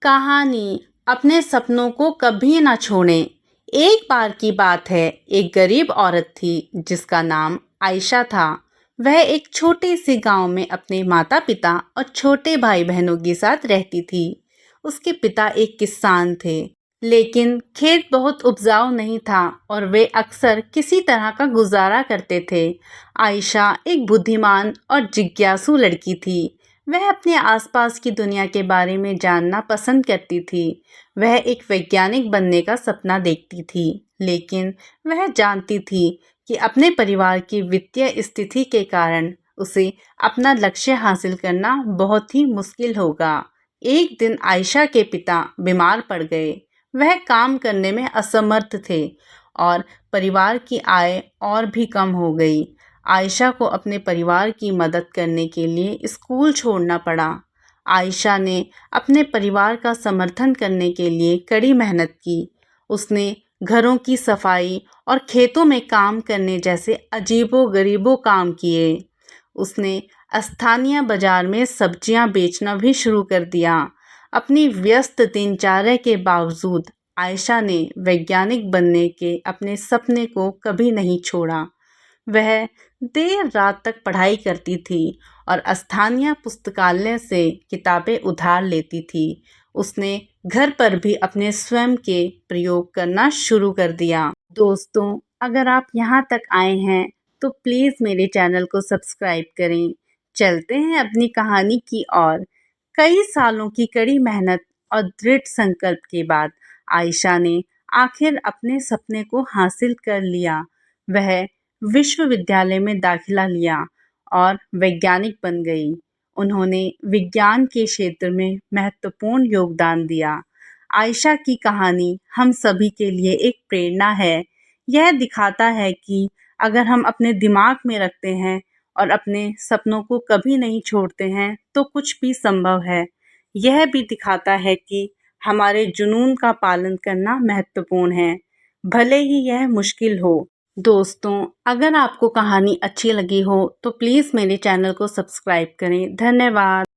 कहानी अपने सपनों को कभी ना छोड़ें। एक बार की बात है, एक गरीब औरत थी जिसका नाम आयशा था। वह एक छोटे से गांव में अपने माता पिता और छोटे भाई बहनों के साथ रहती थी। उसके पिता एक किसान थे, लेकिन खेत बहुत उपजाऊ नहीं था और वे अक्सर किसी तरह का गुजारा करते थे। आयशा एक बुद्धिमान और जिज्ञासु लड़की थी। वह अपने आसपास की दुनिया के बारे में जानना पसंद करती थी। वह एक वैज्ञानिक बनने का सपना देखती थी, लेकिन वह जानती थी कि अपने परिवार की वित्तीय स्थिति के कारण उसे अपना लक्ष्य हासिल करना बहुत ही मुश्किल होगा। एक दिन आयशा के पिता बीमार पड़ गए। वह काम करने में असमर्थ थे और परिवार की आय और भी कम हो गई। आयशा को अपने परिवार की मदद करने के लिए स्कूल छोड़ना पड़ा। आयशा ने अपने परिवार का समर्थन करने के लिए कड़ी मेहनत की। उसने घरों की सफाई और खेतों में काम करने जैसे अजीबो-गरीबो काम किए। उसने स्थानीय बाजार में सब्जियां बेचना भी शुरू कर दिया। अपनी व्यस्त दिनचर्या के बावजूद आयशा ने वैज्ञानिक बनने के अपने सपने को कभी नहीं छोड़ा। वह देर रात तक पढ़ाई करती थी और स्थानीय पुस्तकालय से किताबें उधार लेती थी। उसने घर पर भी अपने स्वयं के प्रयोग करना शुरू कर दिया। दोस्तों, अगर आप यहाँ तक आए हैं तो प्लीज़ मेरे चैनल को सब्सक्राइब करें। चलते हैं अपनी कहानी की ओर। कई सालों की कड़ी मेहनत और दृढ़ संकल्प के बाद आयशा ने आखिर अपने सपने को हासिल कर लिया। वह विश्वविद्यालय में दाखिला लिया और वैज्ञानिक बन गई। उन्होंने विज्ञान के क्षेत्र में महत्वपूर्ण योगदान दिया। आयशा की कहानी हम सभी के लिए एक प्रेरणा है। यह दिखाता है कि अगर हम अपने दिमाग में रखते हैं और अपने सपनों को कभी नहीं छोड़ते हैं तो कुछ भी संभव है। यह भी दिखाता है कि हमारे जुनून का पालन करना महत्वपूर्ण है, भले ही यह मुश्किल हो। दोस्तों, अगर आपको कहानी अच्छी लगी हो तो प्लीज़ मेरे चैनल को सब्सक्राइब करें। धन्यवाद।